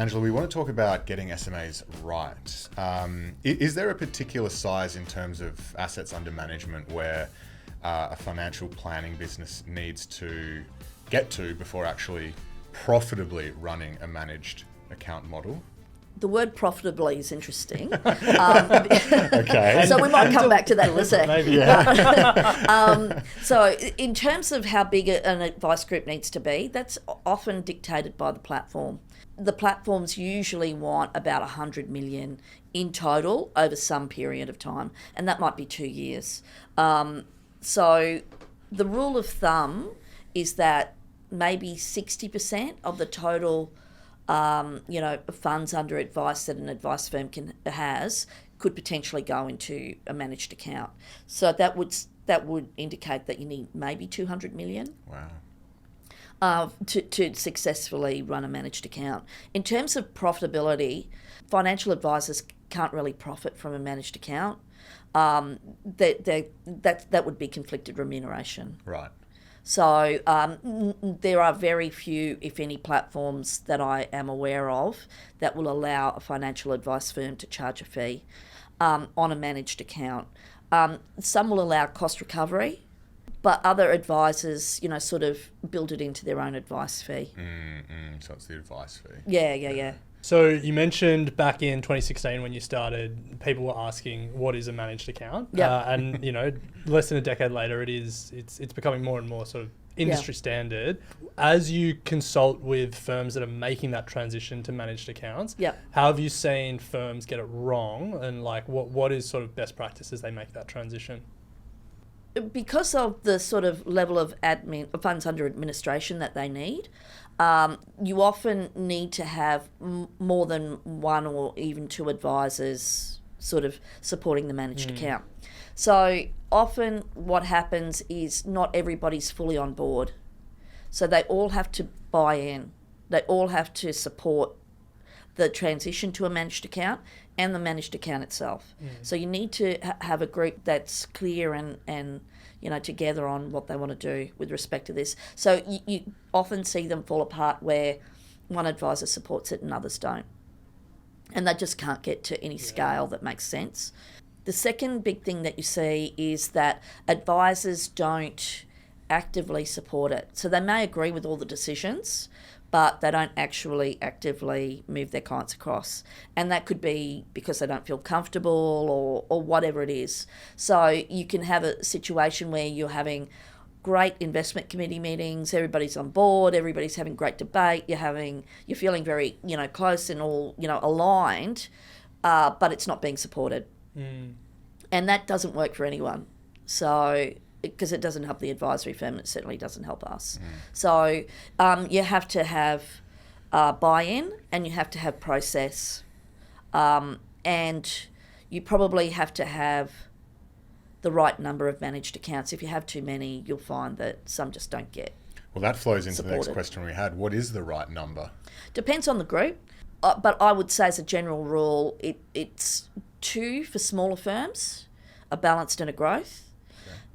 Angela, we want to talk about getting SMAs right. Is there a particular size in terms of assets under management where a financial planning business needs to get to before actually profitably running a managed account model? The word profitably is interesting. Okay. So we might come back to that in a sec. Maybe, yeah. So in terms of how big an advice group needs to be, that's often dictated by the platform. The platforms usually want about 100 million in total over some period of time, and that might be 2 years. So the rule of thumb is that maybe 60% of the total funds under advice that an advice firm has could potentially go into a managed account. So that would indicate that you need maybe 200 million. Wow. To successfully run a managed account. In terms of profitability, financial advisors can't really profit from a managed account. That would be conflicted remuneration. Right. So there are very few, if any, platforms that I am aware of that will allow a financial advice firm to charge a fee on a managed account. Some will allow cost recovery, but other advisors, sort of build it into their own advice fee. So it's the advice fee. Yeah. So you mentioned back in 2016 when you started, people were asking what is a managed account, and less than a decade later, it's becoming more and more sort of industry standard. As you consult with firms that are making that transition to managed accounts, how have you seen firms get it wrong, and like what is sort of best practice as they make that transition? Because of the sort of level of funds under administration that they need, you often need to have more than one or even two advisors sort of supporting the managed account. So often what happens is not everybody's fully on board. So they all have to buy in. They all have to support the transition to a managed account and the managed account itself. So you need to have a group that's clear and together on what they want to do with respect to this. So you often see them fall apart where one advisor supports it and others don't. And they just can't get to any scale that makes sense. The second big thing that you see is that advisors don't actively support it. So they may agree with all the decisions, but they don't actually actively move their clients across. And that could be because they don't feel comfortable or whatever it is. So you can have a situation where you're having great investment committee meetings, everybody's on board, everybody's having great debate, you're feeling very, close and all, aligned, but it's not being supported. And that doesn't work for anyone. So because it doesn't help the advisory firm, it certainly doesn't help us. So you have to have buy-in and you have to have process. And you probably have to have the right number of managed accounts. If you have too many, you'll find that some just don't get Well, that flows into supported. the next question we had. What is the right number? Depends on the group. But I would say as a general rule, it's 2 for smaller firms, a balanced and a growth.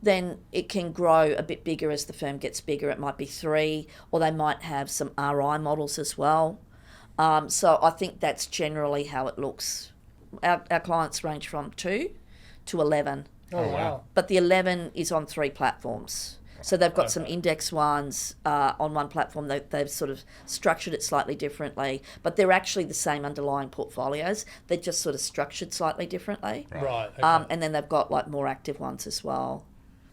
Then it can grow a bit bigger as the firm gets bigger. It might be 3, or they might have some RI models as well. So I think that's generally how it looks. Our clients range from 2 to 11. Oh, wow. But the 11 is on 3 platforms. So they've got some index ones on one platform. They've sort of structured it slightly differently, but they're actually the same underlying portfolios. They're just sort of structured slightly differently. Right. Okay. And then they've got like more active ones as well.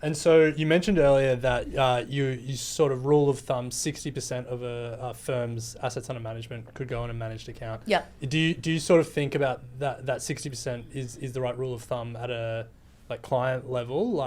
And so you mentioned earlier that you sort of rule of thumb 60% of a firm's assets under management could go on a managed account. Yeah. Do you sort of think about that 60% is the right rule of thumb at a client level,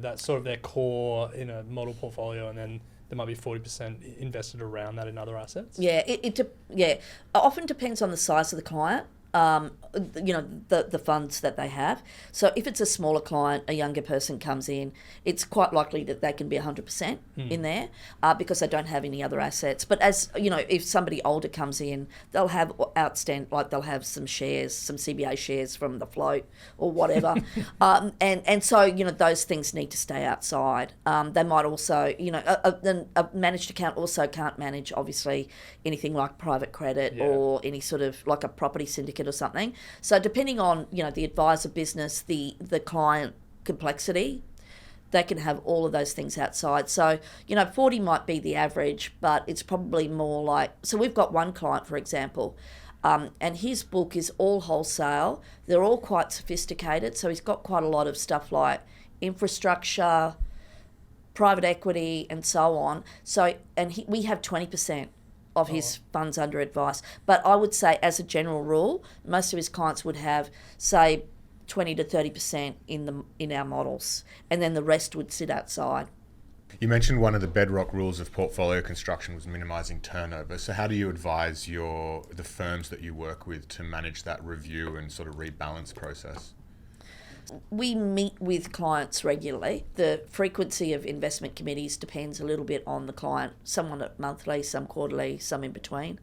that's sort of their core in a model portfolio, and then there might be 40% invested around that in other assets? Yeah, it often depends on the size of the client. the funds that they have. So if it's a smaller client, a younger person comes in, it's quite likely that they can be 100% in there because they don't have any other assets. But as you know, if somebody older comes in, they'll have they'll have some shares, some CBA shares from the float or whatever, and so those things need to stay outside. They might also a managed account also can't manage obviously anything like private credit or any sort of like a property syndicate or something. So depending on the advisor business, the client complexity, they can have all of those things outside. So 40 might be the average, but it's probably more like, so we've got one client, for example, and his book is all wholesale. They're all quite sophisticated, so he's got quite a lot of stuff like infrastructure, private equity, and so on. So we have 20% of his funds under advice. But I would say, as a general rule, most of his clients would have, say, 20 to 30% in our models, and then the rest would sit outside. You mentioned one of the bedrock rules of portfolio construction was minimizing turnover. So how do you advise the firms that you work with to manage that review and sort of rebalance process? We meet with clients regularly. The frequency of investment committees depends a little bit on the client. Some want it monthly, some quarterly, some in between.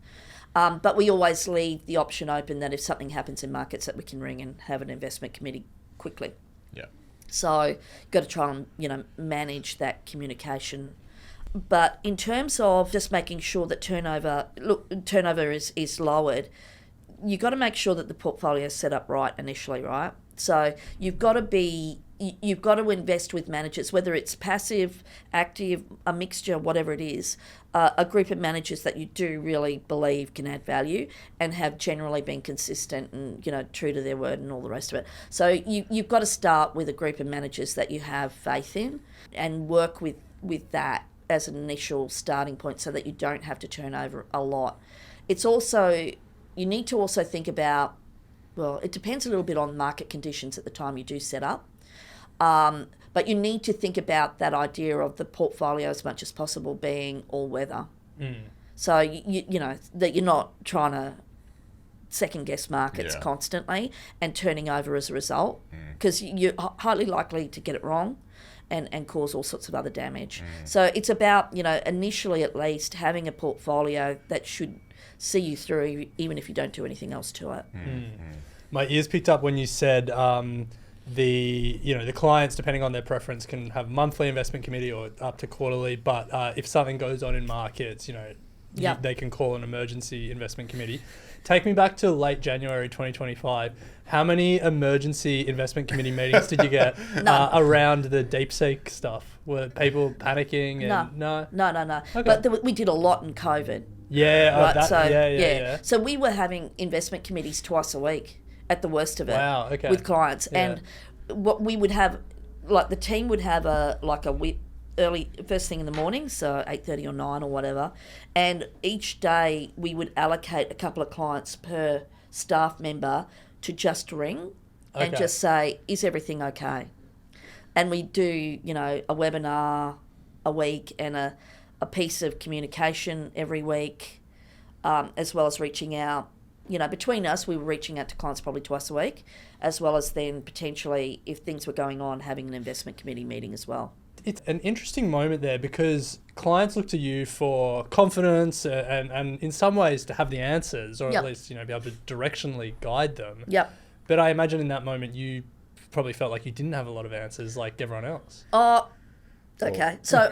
But we always leave the option open that if something happens in markets that we can ring and have an investment committee quickly. Yeah. So you've got to try and manage that communication. But in terms of just making sure that turnover is lowered, you've got to make sure that the portfolio is set up right initially, right? So you've got to invest with managers, whether it's passive, active, a mixture, whatever it is, a group of managers that you do really believe can add value and have generally been consistent and true to their word and all the rest of it. So you've got to start with a group of managers that you have faith in and work with that as an initial starting point so that you don't have to turn over a lot. It's also, you need to also think about, well, it depends a little bit on market conditions at the time you do set up. But you need to think about that idea of the portfolio as much as possible being all weather. So, that you're not trying to second guess markets constantly and turning over as a result, because you're highly likely to get it wrong and cause all sorts of other damage. So it's about, initially at least having a portfolio that should see you through even if you don't do anything else to it. My ears picked up when you said the clients, depending on their preference, can have monthly investment committee or up to quarterly, but if something goes on in markets, they can call an emergency investment committee. Take me back to late January 2025. How many emergency investment committee meetings did you get around the DeepSeek stuff? Were people panicking? No. Okay. But we did a lot in COVID. Yeah. Right? So we were having investment committees twice a week at the worst of it. Wow, okay. With clients. Yeah. And what we would have, like the team would have early, first thing in the morning, so 8:30 or 9 or whatever. And each day we would allocate a couple of clients per staff member to just ring and just say, is everything okay? And we do, a webinar a week and a piece of communication every week, as well as reaching out. Between us, we were reaching out to clients probably twice a week, as well as then potentially, if things were going on, having an investment committee meeting as well. It's an interesting moment there because clients look to you for confidence and in some ways to have the answers, or at least, be able to directionally guide them. Yep. But I imagine in that moment you probably felt like you didn't have a lot of answers like everyone else. Okay. So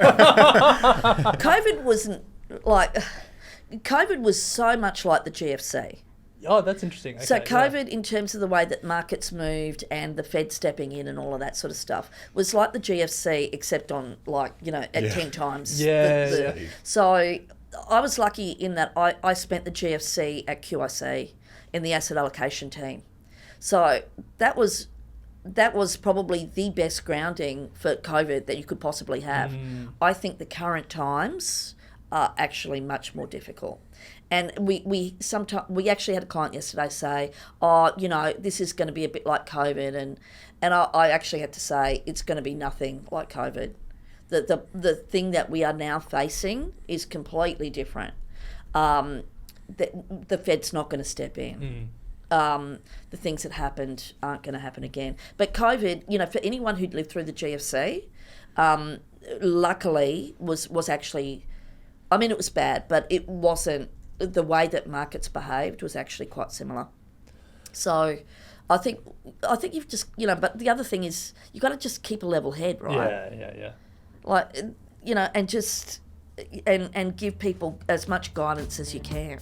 COVID was so much like the GFC. Oh, that's interesting. Okay, so COVID, in terms of the way that markets moved and the Fed stepping in and all of that sort of stuff, was like the GFC, except on 10 times. So I was lucky in that I spent the GFC at QIC in the asset allocation team. So that was probably the best grounding for COVID that you could possibly have. I think the current times are actually much more difficult. And we actually had a client yesterday say, this is going to be a bit like COVID, and I actually had to say it's going to be nothing like COVID. The thing that we are now facing is completely different. The Fed's not going to step in. the things that happened aren't going to happen again. But COVID, you know, for anyone who'd lived through the GFC, luckily was actually, I mean, it was bad, but it wasn't, the way that markets behaved was actually quite similar. So I think you've just, you know, but the other thing is you've got to just keep a level head, right? Yeah. Like, you know, and just, and give people as much guidance as you can.